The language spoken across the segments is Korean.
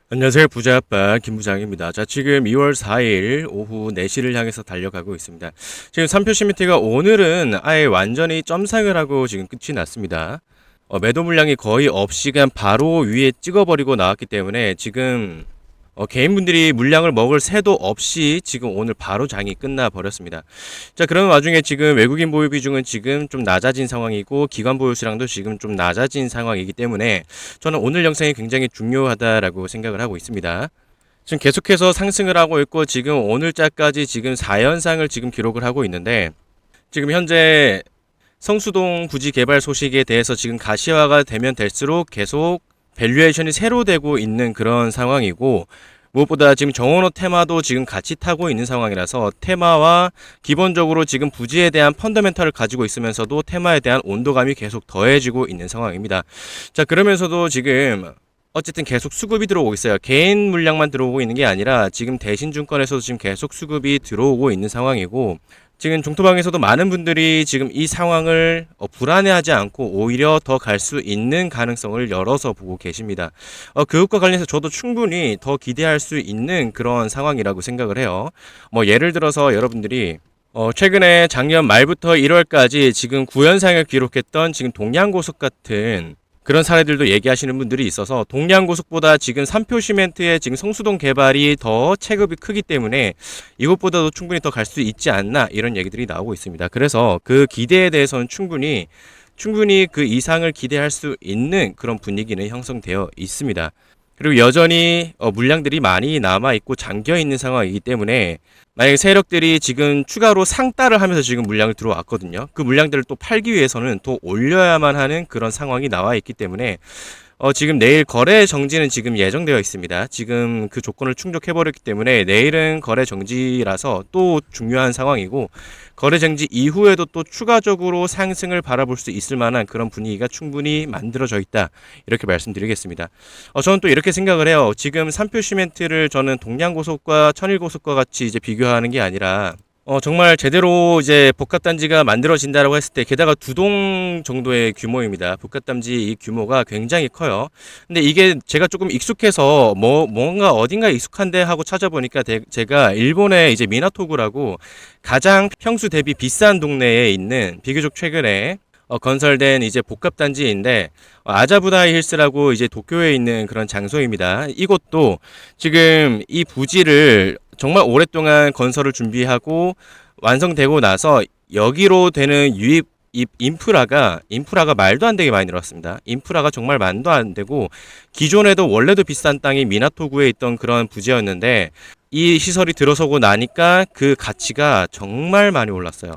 안녕하세요. 부자아빠 김부장입니다. 자, 지금 2월 4일 오후 4시를 향해서 달려가고 있습니다. 지금 3표 시미트가 오늘은 아예 완전히 점상을 하고 지금 끝이 났습니다. 매도 물량이 거의 없이 그냥 바로 위에 찍어버리고 나왔기 때문에 지금 개인분들이 물량을 먹을 새도 없이 지금 오늘 바로 장이 끝나 버렸습니다. 자, 그런 와중에 지금 외국인 보유 비중은 지금 좀 낮아진 상황이고 기관 보유 수량도 지금 좀 낮아진 상황이기 때문에 저는 오늘 영상이 굉장히 중요하다라고 생각을 하고 있습니다. 지금 계속해서 상승을 하고 있고 지금 오늘자까지 지금 4연상을 지금 기록을 하고 있는데 지금 현재 성수동 부지 개발 소식에 대해서 지금 가시화가 되면 될수록 계속 밸류에이션이 새로 되고 있는 그런 상황이고, 무엇보다 지금 정원호 테마도 지금 같이 타고 있는 상황이라서 테마와 기본적으로 지금 부지에 대한 펀더멘털을 가지고 있으면서도 테마에 대한 온도감이 계속 더해지고 있는 상황입니다. 자, 그러면서도 지금 어쨌든 계속 수급이 들어오고 있어요. 개인 물량만 들어오고 있는 게 아니라 지금 대신증권에서도 지금 계속 수급이 들어오고 있는 상황이고, 지금 종토방에서도 많은 분들이 지금 이 상황을 불안해하지 않고 오히려 더 갈 수 있는 가능성을 열어서 보고 계십니다. 그것과 관련해서 저도 충분히 더 기대할 수 있는 그런 상황이라고 생각을 해요. 예를 들어서 여러분들이 최근에 작년 말부터 1월까지 지금 9연상을 기록했던 지금 동양고속 같은 그런 사례들도 얘기하시는 분들이 있어서 동양고속보다 지금 3표 시멘트의 지금 성수동 개발이 더 체급이 크기 때문에 이것보다도 충분히 더 갈 수 있지 않나 이런 얘기들이 나오고 있습니다. 그래서 그 기대에 대해서는 충분히 그 이상을 기대할 수 있는 그런 분위기는 형성되어 있습니다. 그리고 여전히 물량들이 많이 남아있고 잠겨있는 상황이기 때문에 만약에 세력들이 지금 추가로 상따를 하면서 지금 물량을 들어왔거든요. 그 물량들을 또 팔기 위해서는 더 올려야만 하는 그런 상황이 나와 있기 때문에 지금 내일 거래 정지는 지금 예정되어 있습니다. 지금 그 조건을 충족해버렸기 때문에 내일은 거래 정지라서 또 중요한 상황이고, 거래 정지 이후에도 또 추가적으로 상승을 바라볼 수 있을 만한 그런 분위기가 충분히 만들어져 있다. 이렇게 말씀드리겠습니다. 저는 또 이렇게 생각을 해요. 지금 3표 시멘트를 저는 동양고속과 천일고속과 같이 이제 비교하는 게 아니라 정말 제대로 이제 복합단지가 만들어진다라고 했을 때, 게다가 2동 정도의 규모입니다. 복합단지 이 규모가 굉장히 커요. 근데 이게 제가 조금 익숙해서 뭔가 어딘가 익숙한데 하고 찾아보니까 제가 일본의 이제 미나토구라고 가장 평수 대비 비싼 동네에 있는 비교적 최근에 건설된 이제 복합단지인데, 아자부다이 힐스라고 이제 도쿄에 있는 그런 장소입니다. 이곳도 지금 이 부지를 정말 오랫동안 건설을 준비하고 완성되고 나서 여기로 되는 유입 인프라가 말도 안 되게 많이 늘었습니다. 인프라가 정말 말도 안 되고, 기존에도 원래도 비싼 땅이 미나토구에 있던 그런 부지였는데 이 시설이 들어서고 나니까 그 가치가 정말 많이 올랐어요.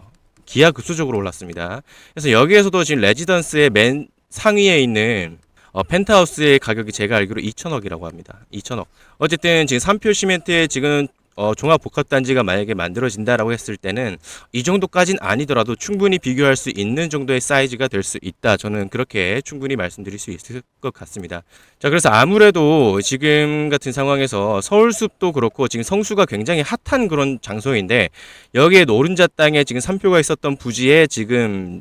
기하급수적으로 올랐습니다. 그래서 여기에서도 지금 레지던스의 맨 상위에 있는 펜트하우스의 가격이 제가 알기로 2천억이라고 합니다. 2천억. 어쨌든 지금 3표 시멘트에 지금 종합복합단지가 만약에 만들어진다라고 했을 때는 이 정도까지는 아니더라도 충분히 비교할 수 있는 정도의 사이즈가 될 수 있다. 저는 그렇게 충분히 말씀드릴 수 있을 것 같습니다. 자, 그래서 아무래도 지금 같은 상황에서 서울숲도 그렇고 지금 성수가 굉장히 핫한 그런 장소인데, 여기에 노른자 땅에 지금 3표가 있었던 부지에 지금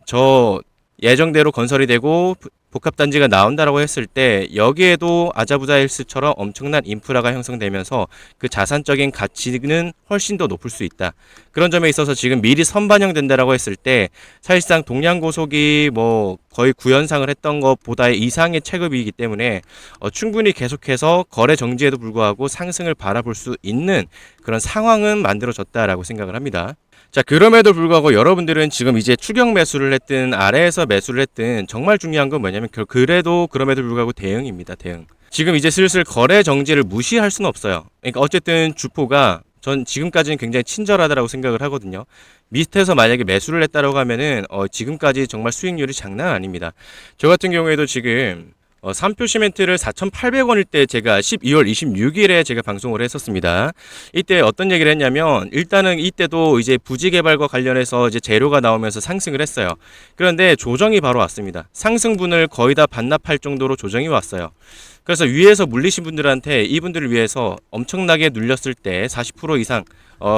예정대로 건설이 되고 복합단지가 나온다라고 했을 때 여기에도 아자부다힐스처럼 엄청난 인프라가 형성되면서 그 자산적인 가치는 훨씬 더 높을 수 있다. 그런 점에 있어서 지금 미리 선반영된다라고 했을 때 사실상 동양고속이 거의 구현상을 했던 것보다 이상의 체급이기 때문에 충분히 계속해서 거래 정지에도 불구하고 상승을 바라볼 수 있는 그런 상황은 만들어졌다라고 생각을 합니다. 자, 그럼에도 불구하고 여러분들은 지금 이제 추격 매수를 했든 아래에서 매수를 했든 정말 중요한 건 뭐냐면 그럼에도 불구하고 대응입니다. 대응. 지금 이제 슬슬 거래 정지를 무시할 수는 없어요. 그러니까 어쨌든 주포가 전 지금까지는 굉장히 친절하다라고 생각을 하거든요. 밑에서 만약에 매수를 했다라고 하면은 지금까지 정말 수익률이 장난 아닙니다. 저 같은 경우에도 지금 3표 시멘트를 4,800원일 때 제가 12월 26일에 제가 방송을 했었습니다. 이때 어떤 얘기를 했냐면, 일단은 이때도 이제 부지 개발과 관련해서 이제 재료가 나오면서 상승을 했어요. 그런데 조정이 바로 왔습니다. 상승분을 거의 다 반납할 정도로 조정이 왔어요. 그래서 위에서 물리신 분들한테 이분들을 위해서 엄청나게 눌렸을 때 40% 이상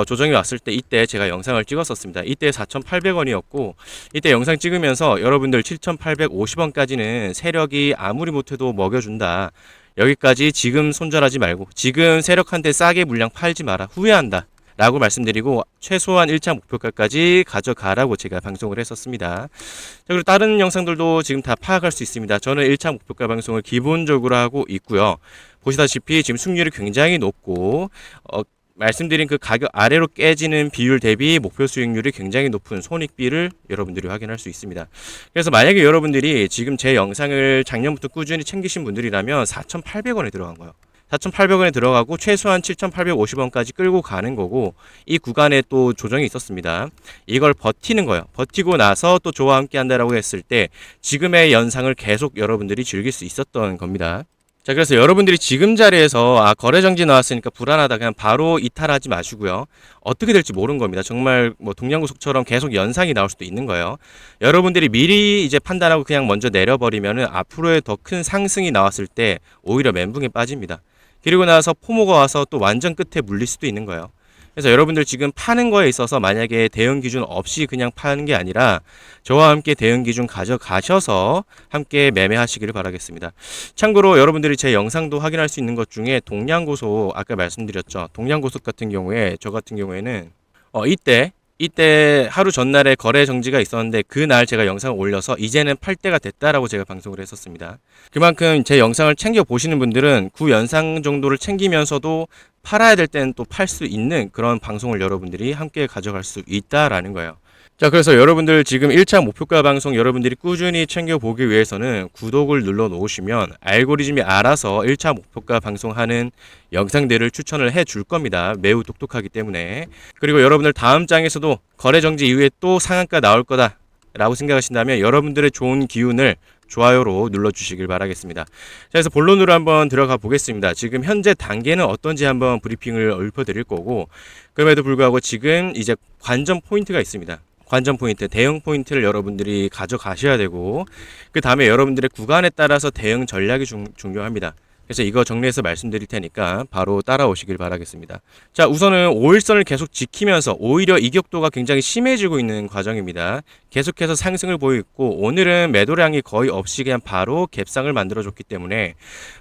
조정이 왔을 때 이때 제가 영상을 찍었었습니다. 이때 4,800원이었고 이때 영상 찍으면서 여러분들 7,850원까지는 세력이 아무리 못해도 먹여준다. 여기까지 지금 손절하지 말고 지금 세력한테 싸게 물량 팔지 마라. 후회한다. 라고 말씀드리고 최소한 1차 목표가까지 가져가라고 제가 방송을 했었습니다. 자, 그리고 다른 영상들도 지금 다 파악할 수 있습니다. 저는 1차 목표가 방송을 기본적으로 하고 있고요. 보시다시피 지금 승률이 굉장히 높고 말씀드린 그 가격 아래로 깨지는 비율 대비 목표 수익률이 굉장히 높은 손익비를 여러분들이 확인할 수 있습니다. 그래서 만약에 여러분들이 지금 제 영상을 작년부터 꾸준히 챙기신 분들이라면 4,800원에 들어간 거예요. 4,800원에 들어가고 최소한 7,850원까지 끌고 가는 거고, 이 구간에 또 조정이 있었습니다. 이걸 버티는 거예요. 버티고 나서 또 저와 함께 한다라고 했을 때 지금의 연상을 계속 여러분들이 즐길 수 있었던 겁니다. 자, 그래서 여러분들이 지금 자리에서 거래 정지 나왔으니까 불안하다 그냥 바로 이탈하지 마시고요. 어떻게 될지 모르는 겁니다. 정말 뭐 동양고속처럼 계속 연상이 나올 수도 있는 거예요. 여러분들이 미리 이제 판단하고 그냥 먼저 내려버리면은 앞으로의 더 큰 상승이 나왔을 때 오히려 멘붕에 빠집니다. 그리고 나서 포모가 와서 또 완전 끝에 물릴 수도 있는 거예요. 그래서 여러분들 지금 파는 거에 있어서 만약에 대응 기준 없이 그냥 파는 게 아니라 저와 함께 대응 기준 가져가셔서 함께 매매하시기를 바라겠습니다. 참고로 여러분들이 제 영상도 확인할 수 있는 것 중에 동양고속, 아까 말씀드렸죠. 동양고속 같은 경우에 저 같은 경우에는 이때 하루 전날에 거래 정지가 있었는데 그날 제가 영상을 올려서 이제는 팔 때가 됐다라고 제가 방송을 했었습니다. 그만큼 제 영상을 챙겨 보시는 분들은 구 연상 정도를 챙기면서도 팔아야 될 때는 또 팔 수 있는 그런 방송을 여러분들이 함께 가져갈 수 있다라는 거예요. 자, 그래서 여러분들 지금 1차 목표가 방송 여러분들이 꾸준히 챙겨보기 위해서는 구독을 눌러 놓으시면 알고리즘이 알아서 1차 목표가 방송하는 영상들을 추천을 해 줄 겁니다. 매우 똑똑하기 때문에. 그리고 여러분들 다음 장에서도 거래 정지 이후에 또 상한가 나올 거다 라고 생각하신다면 여러분들의 좋은 기운을 좋아요로 눌러주시길 바라겠습니다. 자, 그래서 본론으로 한번 들어가 보겠습니다. 지금 현재 단계는 어떤지 한번 브리핑을 읊어드릴 거고, 그럼에도 불구하고 지금 이제 관전 포인트가 있습니다. 관전 포인트, 대응 포인트를 여러분들이 가져가셔야 되고, 그 다음에 여러분들의 구간에 따라서 대응 전략이 중요합니다. 그래서 이거 정리해서 말씀드릴 테니까 바로 따라오시길 바라겠습니다. 자, 우선은 5일선을 계속 지키면서 오히려 이격도가 굉장히 심해지고 있는 과정입니다. 계속해서 상승을 보이고 있고, 오늘은 매도량이 거의 없이 그냥 바로 갭상을 만들어줬기 때문에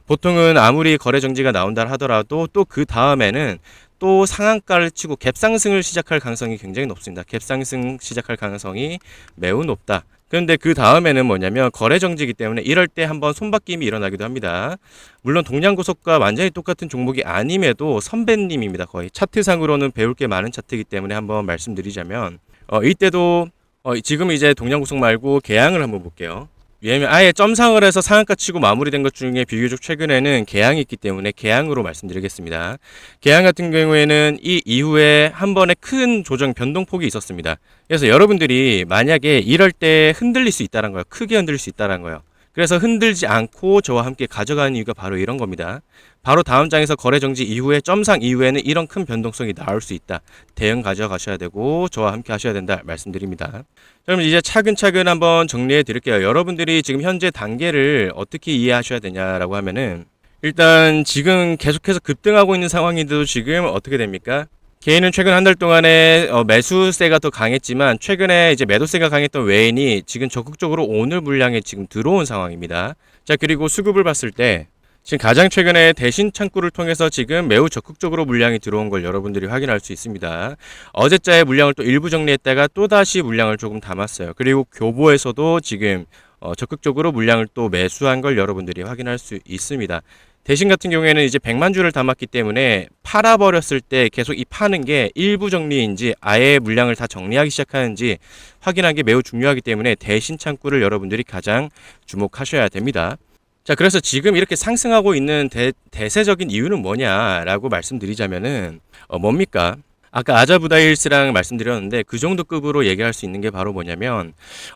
보통은 아무리 거래 정지가 나온다 하더라도 또 그 다음에는 또 상한가를 치고 갭상승을 시작할 가능성이 굉장히 높습니다. 갭상승 시작할 가능성이 매우 높다. 그런데 그 다음에는 뭐냐면 거래 정지이기 때문에 이럴 때 한번 손바뀜이 일어나기도 합니다. 물론 동양고속과 완전히 똑같은 종목이 아님에도 선배님입니다. 거의 차트상으로는 배울 게 많은 차트이기 때문에 한번 말씀드리자면 이때도 지금 이제 동양고속 말고 계양을 한번 볼게요. 왜냐면 아예 점상을 해서 상한가 치고 마무리된 것 중에 비교적 최근에는 계양이 있기 때문에 계양으로 말씀드리겠습니다. 계양 같은 경우에는 이 이후에 한 번의 큰 조정 변동폭이 있었습니다. 그래서 여러분들이 만약에 이럴 때 흔들릴 수 있다는 거예요. 크게 흔들릴 수 있다는 거예요. 그래서 흔들지 않고 저와 함께 가져가는 이유가 바로 이런 겁니다. 바로 다음 장에서 거래 정지 이후에 점상 이후에는 이런 큰 변동성이 나올 수 있다. 대응 가져가셔야 되고 저와 함께 하셔야 된다 말씀드립니다. 그럼 이제 차근차근 한번 정리해 드릴게요. 여러분들이 지금 현재 단계를 어떻게 이해하셔야 되냐라고 하면은 일단 지금 계속해서 급등하고 있는 상황인데도 지금 어떻게 됩니까? 개인은 최근 한 달 동안에 매수세가 더 강했지만 최근에 이제 매도세가 강했던 외인이 지금 적극적으로 오늘 물량에 지금 들어온 상황입니다. 자, 그리고 수급을 봤을 때 지금 가장 최근에 대신 창구를 통해서 지금 매우 적극적으로 물량이 들어온 걸 여러분들이 확인할 수 있습니다. 어제자의 물량을 또 일부 정리했다가 또다시 물량을 조금 담았어요. 그리고 교보에서도 지금 적극적으로 물량을 또 매수한 걸 여러분들이 확인할 수 있습니다. 대신 같은 경우에는 이제 100만 주를 담았기 때문에 팔아버렸을 때 계속 이 파는 게 일부 정리인지 아예 물량을 다 정리하기 시작하는지 확인하는 게 매우 중요하기 때문에 대신 창구를 여러분들이 가장 주목하셔야 됩니다. 자, 그래서 지금 이렇게 상승하고 있는 대세적인 이유는 뭐냐라고 말씀드리자면은 뭡니까? 아까 아자부다일스랑 말씀드렸는데 그 정도 급으로 얘기할 수 있는 게 바로 뭐냐면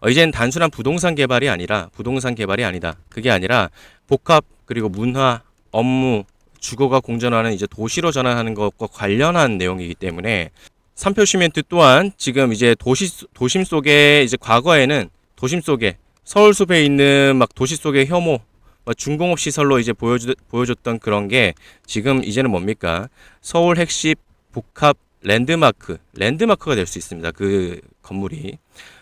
이젠 단순한 부동산 개발이 아니다. 그게 아니라 복합 그리고 문화, 업무, 주거가 공존하는 이제 도시로 전환하는 것과 관련한 내용이기 때문에 삼표 시멘트 또한 지금 이제 도심 속에 이제 과거에는 도심 속에 서울 숲에 있는 막 도시 속의 혐오 중공업 시설로 이제 보여줬던 그런 게 지금 이제는 뭡니까? 서울 핵심 복합 랜드마크가 될 수 있습니다. 그 건물이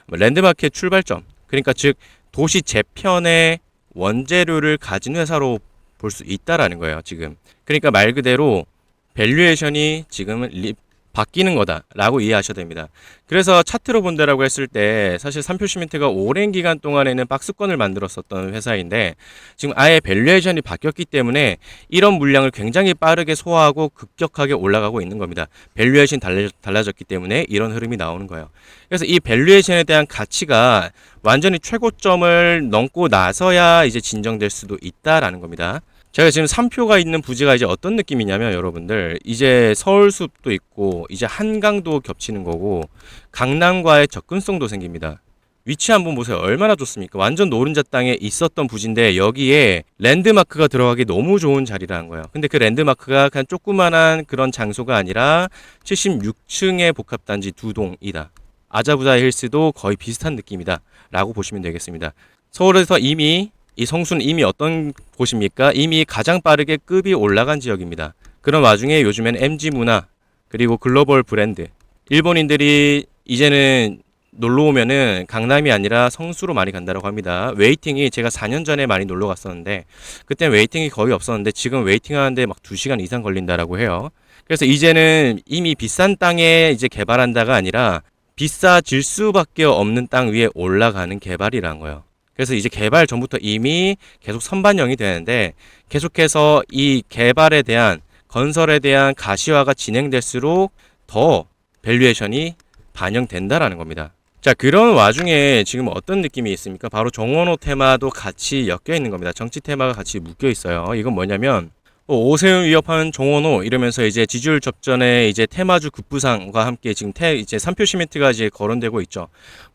랜드마크의 출발점. 그러니까 즉 도시 재편의 원재료를 가진 회사로 볼 수 있다라는 거예요, 지금. 그러니까 말 그대로 밸류에이션이 지금은 바뀌는 거다라고 이해하셔야 됩니다. 그래서 차트로 본다라고 했을 때 사실 삼표시멘트가 오랜 기간 동안에는 박스권을 만들었었던 회사인데 지금 아예 밸류에이션이 바뀌었기 때문에 이런 물량을 굉장히 빠르게 소화하고 급격하게 올라가고 있는 겁니다. 밸류에이션이 달라졌기 때문에 이런 흐름이 나오는 거예요. 그래서 이 밸류에이션에 대한 가치가 완전히 최고점을 넘고 나서야 이제 진정될 수도 있다라는 겁니다. 제가 지금 3표가 있는 부지가 이제 어떤 느낌이냐면 여러분들 이제 서울숲도 있고 이제 한강도 겹치는 거고 강남과의 접근성도 생깁니다. 위치 한번 보세요. 얼마나 좋습니까? 완전 노른자 땅에 있었던 부지인데 여기에 랜드마크가 들어가기 너무 좋은 자리라는 거예요. 근데 그 랜드마크가 그냥 조그만한 그런 장소가 아니라 76층의 복합단지 두 동이다. 아자부자 힐스도 거의 비슷한 느낌이다 라고 보시면 되겠습니다. 서울에서 이미 이 성수는 이미 어떤 곳입니까? 이미 가장 빠르게 급이 올라간 지역입니다. 그런 와중에 요즘엔 MG문화 그리고 글로벌 브랜드 일본인들이 이제는 놀러 오면은 강남이 아니라 성수로 많이 간다고 합니다. 웨이팅이 제가 4년 전에 많이 놀러 갔었는데 그때 웨이팅이 거의 없었는데 지금 웨이팅 하는데 막 2시간 이상 걸린다라고 해요. 그래서 이제는 이미 비싼 땅에 이제 개발한다가 아니라 비싸질 수밖에 없는 땅 위에 올라가는 개발이란 거예요. 그래서 이제 개발 전부터 이미 계속 선반영이 되는데 계속해서 이 개발에 대한 건설에 대한 가시화가 진행될수록 더 밸류에이션이 반영된다라는 겁니다. 자, 그런 와중에 지금 어떤 느낌이 있습니까? 바로 정원호 테마도 같이 엮여 있는 겁니다. 정치 테마가 같이 묶여 있어요. 이건 뭐냐면 오세훈 위협하는 정원호 이러면서 이제 지지율 접전에 이제 테마주 급부상과 함께 지금 이제 3표 시멘트가 이제 거론되고 있죠.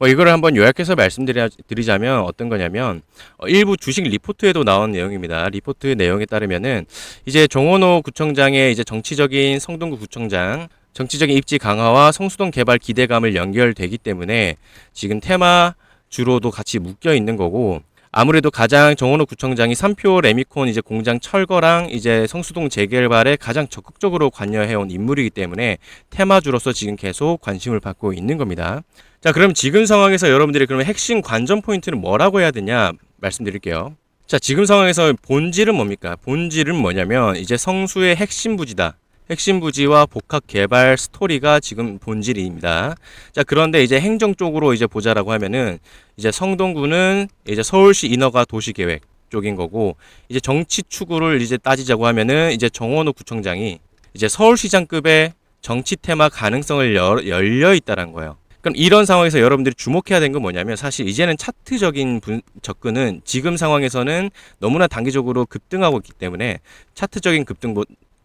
이거를 한번 요약해서 말씀드리자면 어떤 거냐면 일부 주식 리포트에도 나온 내용입니다. 리포트 내용에 따르면은 이제 정원호 구청장의 이제 정치적인 성동구 구청장 정치적인 입지 강화와 성수동 개발 기대감을 연결되기 때문에 지금 테마주로도 같이 묶여 있는 거고 아무래도 가장 정원호 구청장이 3표 레미콘 이제 공장 철거랑 이제 성수동 재개발에 가장 적극적으로 관여해온 인물이기 때문에 테마주로서 지금 계속 관심을 받고 있는 겁니다. 자, 그럼 지금 상황에서 여러분들이 그러면 핵심 관전 포인트는 뭐라고 해야 되냐 말씀드릴게요. 자, 지금 상황에서 본질은 뭡니까? 본질은 뭐냐면 이제 성수의 핵심 부지다. 핵심 부지와 복합 개발 스토리가 지금 본질입니다. 자, 그런데 이제 행정 쪽으로 이제 보자라고 하면은 이제 성동구는 이제 서울시 인허가 도시계획 쪽인 거고 이제 정치 추구를 이제 따지자고 하면은 이제 정원호 구청장이 이제 서울시장급의 정치 테마 가능성을 열려 있다는 거예요. 그럼 이런 상황에서 여러분들이 주목해야 되는 건 뭐냐면 사실 이제는 차트적인 접근은 지금 상황에서는 너무나 단기적으로 급등하고 있기 때문에 차트적인 급등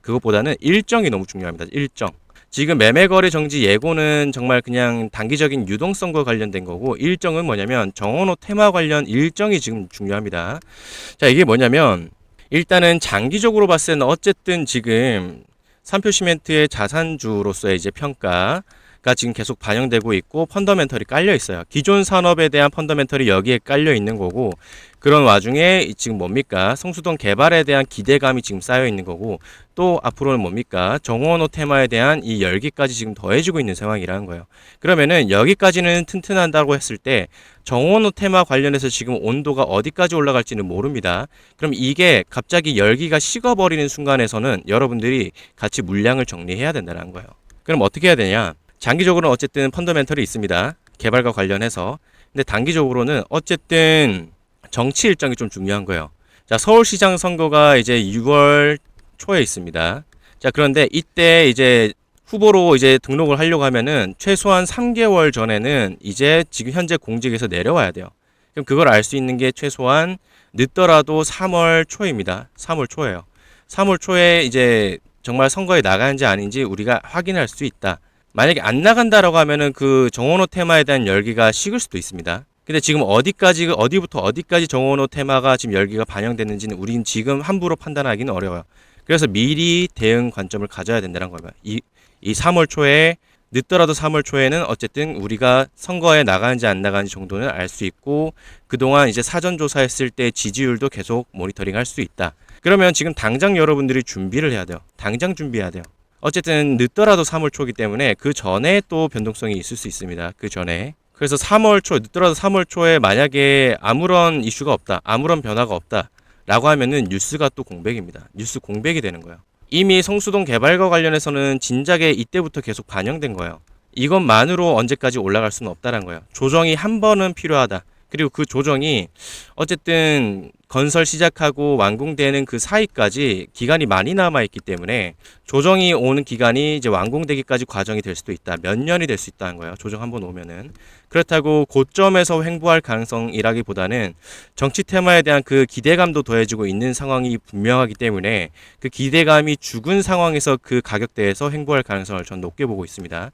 그것보다는 일정이 너무 중요합니다. 일정. 지금 매매거래 정지 예고는 정말 그냥 단기적인 유동성과 관련된 거고 일정은 뭐냐면 정원호 테마 관련 일정이 지금 중요합니다. 자, 이게 뭐냐면 일단은 장기적으로 봤을 때는 어쨌든 지금 3표 시멘트의 자산주로서의 이제 평가가 지금 계속 반영되고 있고 펀더멘털이 깔려 있어요. 기존 산업에 대한 펀더멘털이 여기에 깔려 있는 거고 그런 와중에 지금 뭡니까? 성수동 개발에 대한 기대감이 지금 쌓여 있는 거고 또 앞으로는 뭡니까? 정원호 테마에 대한 이 열기까지 지금 더해지고 있는 상황이라는 거예요. 그러면은 여기까지는 튼튼한다고 했을 때 정원호 테마 관련해서 지금 온도가 어디까지 올라갈지는 모릅니다. 그럼 이게 갑자기 열기가 식어버리는 순간에서는 여러분들이 같이 물량을 정리해야 된다는 거예요. 그럼 어떻게 해야 되냐? 장기적으로는 어쨌든 펀더멘털이 있습니다. 개발과 관련해서. 근데 단기적으로는 어쨌든 정치 일정이 좀 중요한 거예요. 자, 서울시장 선거가 이제 6월 초에 있습니다. 자, 그런데 이때 이제 후보로 이제 등록을 하려고 하면은 최소한 3개월 전에는 이제 지금 현재 공직에서 내려와야 돼요. 그럼 그걸 알 수 있는 게 최소한 늦더라도 3월 초입니다. 3월 초예요. 3월 초에 이제 정말 선거에 나가는지 아닌지 우리가 확인할 수 있다. 만약에 안 나간다라고 하면은 그 정원호 테마에 대한 열기가 식을 수도 있습니다. 근데 지금 어디부터 어디까지 정원호 테마가 지금 열기가 반영됐는지는 우린 지금 함부로 판단하기는 어려워요. 그래서 미리 대응 관점을 가져야 된다는 거예요. 이 3월 초에 늦더라도 3월 초에는 어쨌든 우리가 선거에 나가는지 안 나가는지 정도는 알 수 있고 그동안 이제 사전 조사했을 때 지지율도 계속 모니터링 할 수 있다. 그러면 지금 당장 여러분들이 준비를 해야 돼요. 당장 준비해야 돼요. 어쨌든 늦더라도 3월 초이기 때문에 그 전에 또 변동성이 있을 수 있습니다. 그 전에. 그래서 3월 초, 늦더라도 3월 초에 만약에 아무런 이슈가 없다, 아무런 변화가 없다 라고 하면은 뉴스가 또 공백입니다. 뉴스 공백이 되는 거예요. 이미 성수동 개발과 관련해서는 진작에 이때부터 계속 반영된 거예요. 이것만으로 언제까지 올라갈 수는 없다는 거예요. 조정이 한 번은 필요하다. 그리고 그 조정이 어쨌든 건설 시작하고 완공되는 그 사이까지 기간이 많이 남아있기 때문에 조정이 오는 기간이 이제 완공되기까지 과정이 될 수도 있다. 몇 년이 될 수 있다는 거예요. 조정 한번 오면은. 그렇다고 고점에서 횡보할 가능성이라기보다는 정치 테마에 대한 그 기대감도 더해지고 있는 상황이 분명하기 때문에 그 기대감이 죽은 상황에서 그 가격대에서 횡보할 가능성을 전 높게 보고 있습니다.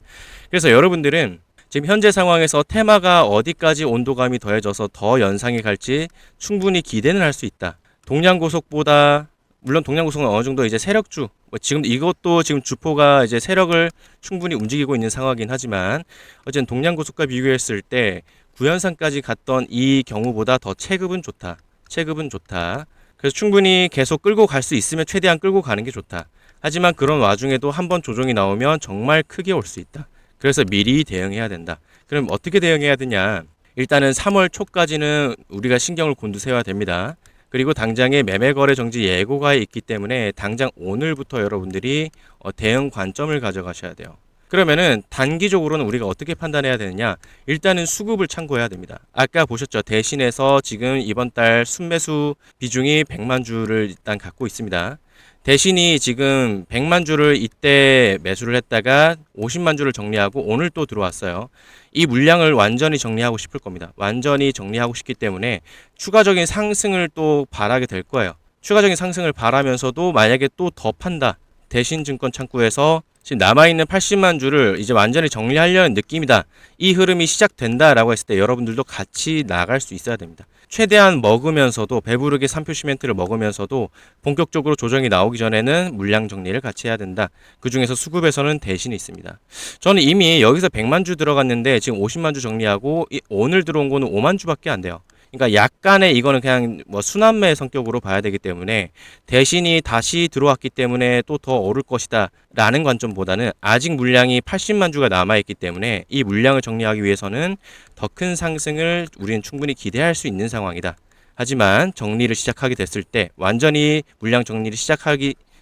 그래서 여러분들은 지금 현재 상황에서 테마가 어디까지 온도감이 더해져서 더 연상이 갈지 충분히 기대는 할 수 있다. 동량고속보다 물론 동량고속은 어느 정도 이제 세력주 지금 이것도 지금 주포가 이제 세력을 충분히 움직이고 있는 상황이긴 하지만 어쨌든 동량고속과 비교했을 때 구연산까지 갔던 이 경우보다 더 체급은 좋다. 체급은 좋다. 그래서 충분히 계속 끌고 갈 수 있으면 최대한 끌고 가는 게 좋다. 하지만 그런 와중에도 한번 조정이 나오면 정말 크게 올 수 있다. 그래서 미리 대응해야 된다. 그럼 어떻게 대응해야 되냐? 일단은 3월 초까지는 우리가 신경을 곤두세워야 됩니다. 그리고 당장에 매매 거래 정지 예고가 있기 때문에 당장 오늘부터 여러분들이 대응 관점을 가져가셔야 돼요. 그러면은 단기적으로는 우리가 어떻게 판단해야 되느냐? 일단은 수급을 참고해야 됩니다. 아까 보셨죠? 대신해서 지금 이번 달 순매수 비중이 100만 주를 일단 갖고 있습니다. 대신이 지금 100만 주를 이때 매수를 했다가 50만 주를 정리하고 오늘 또 들어왔어요. 이 물량을 완전히 정리하고 싶을 겁니다. 완전히 정리하고 싶기 때문에 추가적인 상승을 또 바라게 될 거예요. 추가적인 상승을 바라면서도 만약에 또 더 판다. 대신증권 창구에서 지금 남아있는 80만 주를 이제 완전히 정리하려는 느낌이다. 이 흐름이 시작된다라고 했을 때 여러분들도 같이 나갈 수 있어야 됩니다. 최대한 먹으면서도 배부르게 3표 시멘트를 먹으면서도 본격적으로 조정이 나오기 전에는 물량 정리를 같이 해야 된다. 그 중에서 수급에서는 대신이 있습니다. 저는 이미 여기서 100만 주 들어갔는데 지금 50만 주 정리하고 오늘 들어온 거는 5만 주밖에 안 돼요. 그러니까 약간의 이거는 그냥 뭐 순환매 성격으로 봐야 되기 때문에 대신이 다시 들어왔기 때문에 또 더 오를 것이다 라는 관점보다는 아직 물량이 80만 주가 남아있기 때문에 이 물량을 정리하기 위해서는 더 큰 상승을 우리는 충분히 기대할 수 있는 상황이다. 하지만 정리를 시작하게 됐을 때 완전히 물량 정리를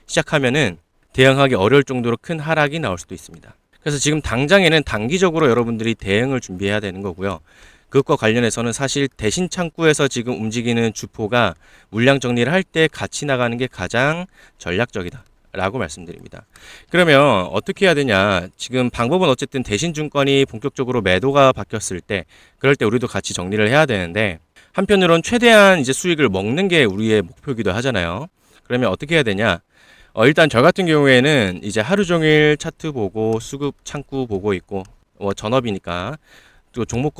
시작하면은 대응하기 어려울 정도로 큰 하락이 나올 수도 있습니다. 그래서 지금 당장에는 단기적으로 여러분들이 대응을 준비해야 되는 거고요. 그것과 관련해서는 사실 대신 창구에서 지금 움직이는 주포가 물량 정리를 할 때 같이 나가는 게 가장 전략적이다 라고 말씀드립니다. 그러면 어떻게 해야 되냐? 지금 방법은 어쨌든 대신증권이 본격적으로 매도가 바뀌었을 때 그럴 때 우리도 같이 정리를 해야 되는데 한편으론 최대한 이제 수익을 먹는 게 우리의 목표이기도 하잖아요. 그러면 어떻게 해야 되냐? 일단 저 같은 경우에는 이제 하루 종일 차트 보고 수급 창구 보고 있고 전업이니까 또 종목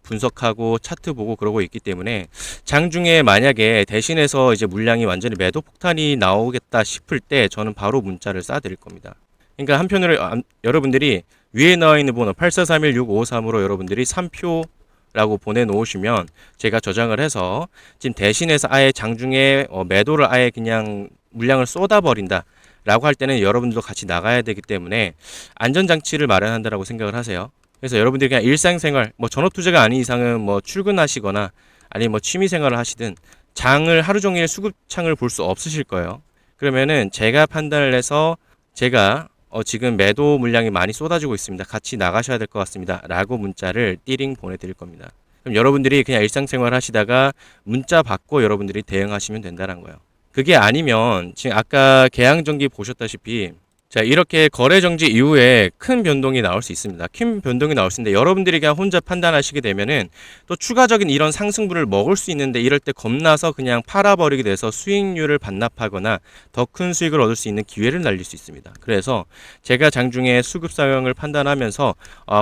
분석하고 차트 보고 그러고 있기 때문에 장중에 만약에 대신해서 이제 물량이 완전히 매도 폭탄이 나오겠다 싶을 때 저는 바로 문자를 쏴드릴 겁니다. 그러니까 한편으로 여러분들이 위에 나와 있는 번호 84316553으로 여러분들이 3표라고 보내놓으시면 제가 저장을 해서 지금 대신해서 아예 장중에 매도를 아예 그냥 물량을 쏟아버린다 라고 할 때는 여러분들도 같이 나가야 되기 때문에 안전장치를 마련한다라고 생각을 하세요. 그래서 여러분들이 그냥 일상생활, 전업 투자가 아닌 이상은 출근하시거나 아니면 취미생활을 하시든 장을 하루 종일 수급창을 볼 수 없으실 거예요. 그러면은 제가 판단을 해서 제가 지금 매도 물량이 많이 쏟아지고 있습니다. 같이 나가셔야 될 것 같습니다. 라고 문자를 띠링 보내드릴 겁니다. 그럼 여러분들이 그냥 일상생활 하시다가 문자 받고 여러분들이 대응하시면 된다는 거예요. 그게 아니면 지금 아까 개항전기 보셨다시피 자, 이렇게 거래 정지 이후에 큰 변동이 나올 수 있습니다. 큰 변동이 나올 수 있는데 여러분들이 그냥 혼자 판단하시게 되면은 또 추가적인 이런 상승분을 먹을 수 있는데 이럴 때 겁나서 그냥 팔아버리게 돼서 수익률을 반납하거나 더 큰 수익을 얻을 수 있는 기회를 날릴 수 있습니다. 그래서 제가 장중에 수급 상황을 판단하면서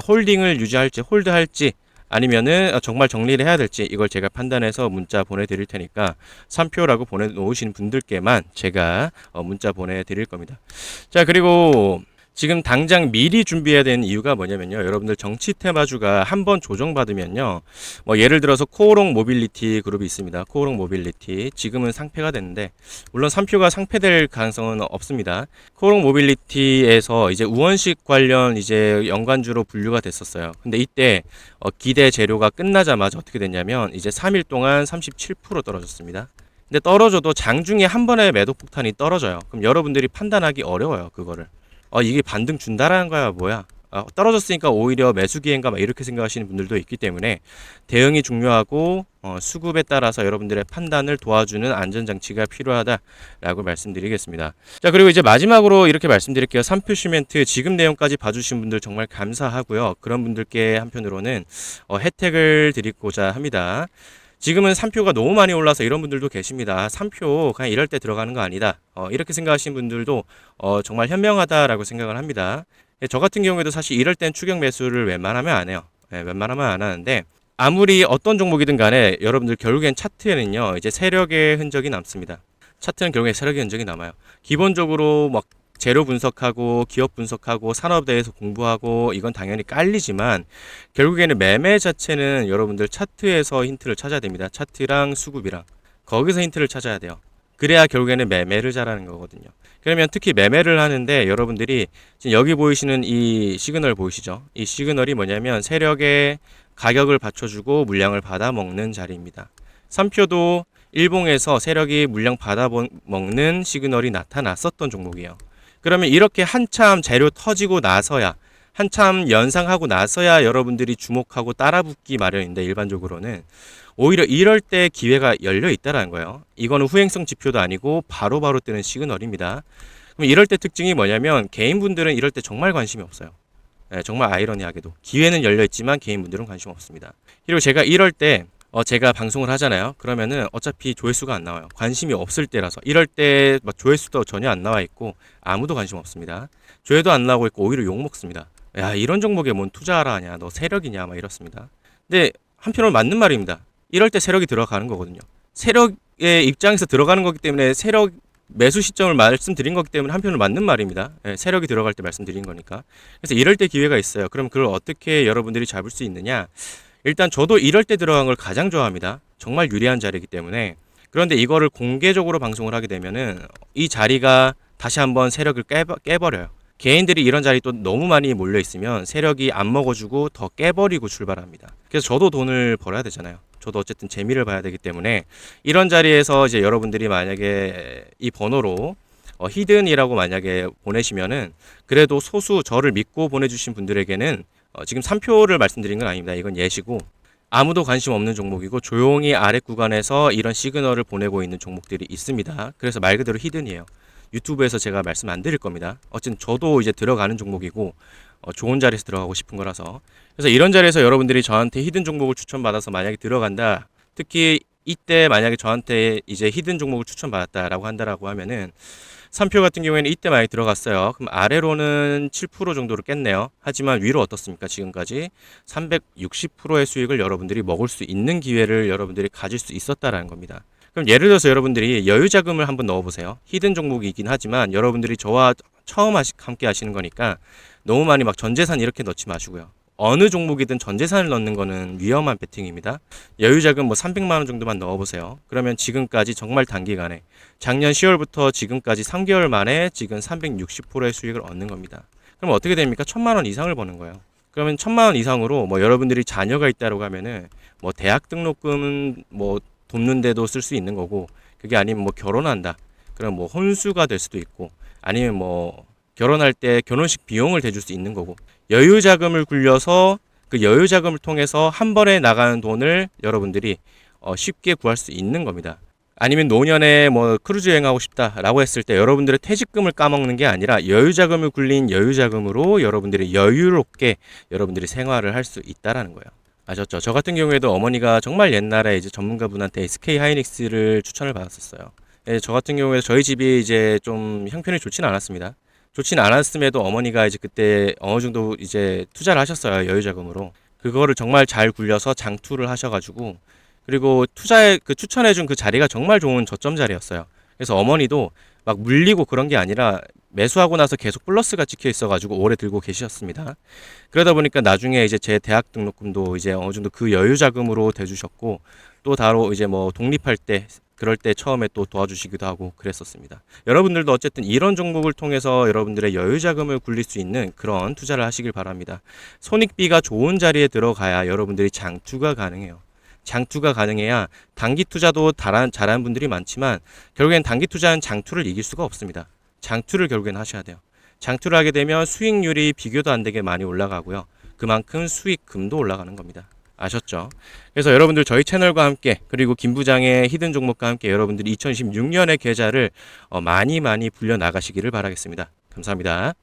홀딩을 유지할지 홀드할지 아니면은 정말 정리를 해야 될지 이걸 제가 판단해서 문자 보내드릴 테니까 3표라고 보내놓으신 분들께만 제가 문자 보내드릴 겁니다. 자, 그리고 지금 당장 미리 준비해야 되는 이유가 뭐냐면요. 여러분들 정치 테마주가 한번 조정받으면요. 예를 들어서 코오롱 모빌리티 그룹이 있습니다. 코오롱 모빌리티. 지금은 상폐가 됐는데, 물론 3표가 상폐될 가능성은 없습니다. 코오롱 모빌리티에서 이제 우원식 관련 이제 연관주로 분류가 됐었어요. 근데 이때 기대 재료가 끝나자마자 어떻게 됐냐면, 이제 3일 동안 37% 떨어졌습니다. 근데 떨어져도 장중에 한 번에 매도 폭탄이 떨어져요. 그럼 여러분들이 판단하기 어려워요, 그거를. 이게 반등 준다라는 거야, 뭐야? 떨어졌으니까 오히려 매수 기회인가 막 이렇게 생각하시는 분들도 있기 때문에 대응이 중요하고 수급에 따라서 여러분들의 판단을 도와주는 안전장치가 필요하다라고 말씀드리겠습니다. 자, 그리고 이제 마지막으로 이렇게 말씀드릴게요. 삼표 시멘트 지금 내용까지 봐주신 분들 정말 감사하고요. 그런 분들께 한편으로는 혜택을 드리고자 합니다. 지금은 3표가 너무 많이 올라서 이런 분들도 계십니다. 3표 그냥 이럴 때 들어가는 거 아니다. 이렇게 생각하시는 분들도 정말 현명하다라고 생각을 합니다. 저 같은 경우에도 사실 이럴 땐 추격 매수를 웬만하면 안 해요. 웬만하면 안 하는데 아무리 어떤 종목이든 간에 여러분들 결국엔 차트에는요 이제 세력의 흔적이 남습니다. 차트는 결국에 세력의 흔적이 남아요. 기본적으로 막 재료 분석하고 기업 분석하고 산업에 대해서 공부하고 이건 당연히 깔리지만 결국에는 매매 자체는 여러분들 차트에서 힌트를 찾아야 됩니다. 차트랑 수급이랑 거기서 힌트를 찾아야 돼요. 그래야 결국에는 매매를 잘하는 거거든요. 그러면 특히 매매를 하는데 여러분들이 지금 여기 보이시는 이 시그널 보이시죠? 이 시그널이 뭐냐면 세력의 가격을 받쳐주고 물량을 받아먹는 자리입니다. 3표도 일봉에서 세력이 물량 받아먹는 시그널이 나타났었던 종목이에요. 그러면 이렇게 한참 재료 터지고 나서야 한참 연상하고 나서야 여러분들이 주목하고 따라붙기 마련인데 일반적으로는 오히려 이럴 때 기회가 열려 있다라는 거예요. 이거는 후행성 지표도 아니고 바로바로 뜨는 시그널입니다. 그럼 이럴 때 특징이 뭐냐면 개인분들은 이럴 때 정말 관심이 없어요. 정말 아이러니하게도 기회는 열려 있지만 개인분들은 관심 없습니다. 그리고 제가 이럴 때 제가 방송을 하잖아요. 그러면은 어차피 조회수가 안 나와요. 관심이 없을 때라서. 이럴 때 막 조회수도 전혀 안 나와 있고 아무도 관심 없습니다. 조회도 안 나오고 있고 오히려 욕 먹습니다. 야, 이런 종목에 뭔 투자하라 하냐, 너 세력이냐 막 이렇습니다. 근데 한편으로 맞는 말입니다. 이럴 때 세력이 들어가는 거거든요. 세력의 입장에서 들어가는 거기 때문에 세력 매수 시점을 말씀드린 거기 때문에 한편으로 맞는 말입니다. 세력이 들어갈 때 말씀드린 거니까. 그래서 이럴 때 기회가 있어요. 그럼 그걸 어떻게 여러분들이 잡을 수 있느냐? 일단 저도 이럴 때 들어간 걸 가장 좋아합니다. 정말 유리한 자리이기 때문에. 그런데 이거를 공개적으로 방송을 하게 되면은 이 자리가 다시 한번 세력을 깨버려요. 개인들이 이런 자리 또 너무 많이 몰려 있으면 세력이 안 먹어주고 더 깨버리고 출발합니다. 그래서 저도 돈을 벌어야 되잖아요. 저도 어쨌든 재미를 봐야 되기 때문에 이런 자리에서 이제 여러분들이 만약에 이 번호로 히든이라고 만약에 보내시면은 그래도 소수 저를 믿고 보내주신 분들에게는 지금 3표를 말씀드린 건 아닙니다. 이건 예시고 아무도 관심 없는 종목이고 조용히 아래 구간에서 이런 시그널을 보내고 있는 종목들이 있습니다. 그래서 말 그대로 히든이에요. 유튜브에서 제가 말씀 안 드릴 겁니다. 어쨌든 저도 이제 들어가는 종목이고 좋은 자리에서 들어가고 싶은 거라서 그래서 이런 자리에서 여러분들이 저한테 히든 종목을 추천받아서 만약에 들어간다. 특히 이때 만약에 저한테 이제 히든 종목을 추천받았다라고 한다라고 하면은 3표 같은 경우에는 이때 많이 들어갔어요. 그럼 아래로는 7% 정도로 깼네요. 하지만 위로 어떻습니까? 지금까지 360%의 수익을 여러분들이 먹을 수 있는 기회를 여러분들이 가질 수 있었다라는 겁니다. 그럼 예를 들어서 여러분들이 여유 자금을 한번 넣어보세요. 히든 종목이긴 하지만 여러분들이 저와 처음 함께 하시는 거니까 너무 많이 막 전재산 이렇게 넣지 마시고요. 어느 종목이든 전재산을 넣는 거는 위험한 베팅입니다. 여유 자금 뭐 300만 원 정도만 넣어보세요. 그러면 지금까지 정말 단기간에 작년 10월부터 지금까지 3개월 만에 지금 360%의 수익을 얻는 겁니다. 그럼 어떻게 됩니까? 1000만 원 이상을 버는 거예요. 그러면 1000만 원 이상으로 뭐 여러분들이 자녀가 있다고 하면은 뭐 대학 등록금 뭐 돕는데도 쓸 수 있는 거고 그게 아니면 뭐 결혼한다. 그럼 뭐 혼수가 될 수도 있고 아니면 뭐 결혼할 때 결혼식 비용을 대줄 수 있는 거고 여유 자금을 굴려서 그 여유 자금을 통해서 한 번에 나가는 돈을 여러분들이 쉽게 구할 수 있는 겁니다. 아니면 노년에 뭐 크루즈 여행하고 싶다라고 했을 때 여러분들의 퇴직금을 까먹는 게 아니라 여유 자금을 굴린 여유 자금으로 여러분들이 여유롭게 여러분들이 생활을 할 수 있다라는 거예요. 아셨죠? 저 같은 경우에도 어머니가 정말 옛날에 이제 전문가분한테 SK 하이닉스를 추천을 받았었어요. 저 같은 경우에 저희 집이 이제 좀 형편이 좋지는 않았습니다. 좋진 않았음에도 어머니가 이제 그때 어느 정도 이제 투자를 하셨어요. 여유 자금으로. 그거를 정말 잘 굴려서 장투를 하셔가지고 그리고 추천해준 그 자리가 정말 좋은 저점 자리였어요. 그래서 어머니도 막 물리고 그런 게 아니라 매수하고 나서 계속 플러스가 찍혀 있어가지고 오래 들고 계셨습니다. 그러다 보니까 나중에 이제 제 대학 등록금도 이제 어느 정도 그 여유 자금으로 대주셨고 또 다로 이제 뭐 독립할 때 그럴 때 처음에 또 도와주시기도 하고 그랬었습니다. 여러분들도 어쨌든 이런 종목을 통해서 여러분들의 여유 자금을 굴릴 수 있는 그런 투자를 하시길 바랍니다. 손익비가 좋은 자리에 들어가야 여러분들이 장투가 가능해요. 장투가 가능해야 단기 투자도 잘하는 분들이 많지만 결국엔 단기 투자는 장투를 이길 수가 없습니다. 장투를 결국엔 하셔야 돼요. 장투를 하게 되면 수익률이 비교도 안 되게 많이 올라가고요. 그만큼 수익금도 올라가는 겁니다. 아셨죠? 그래서 여러분들 저희 채널과 함께 그리고 김 부장의 히든 종목과 함께 여러분들이 2016년의 계좌를 많이 불려 나가시기를 바라겠습니다. 감사합니다.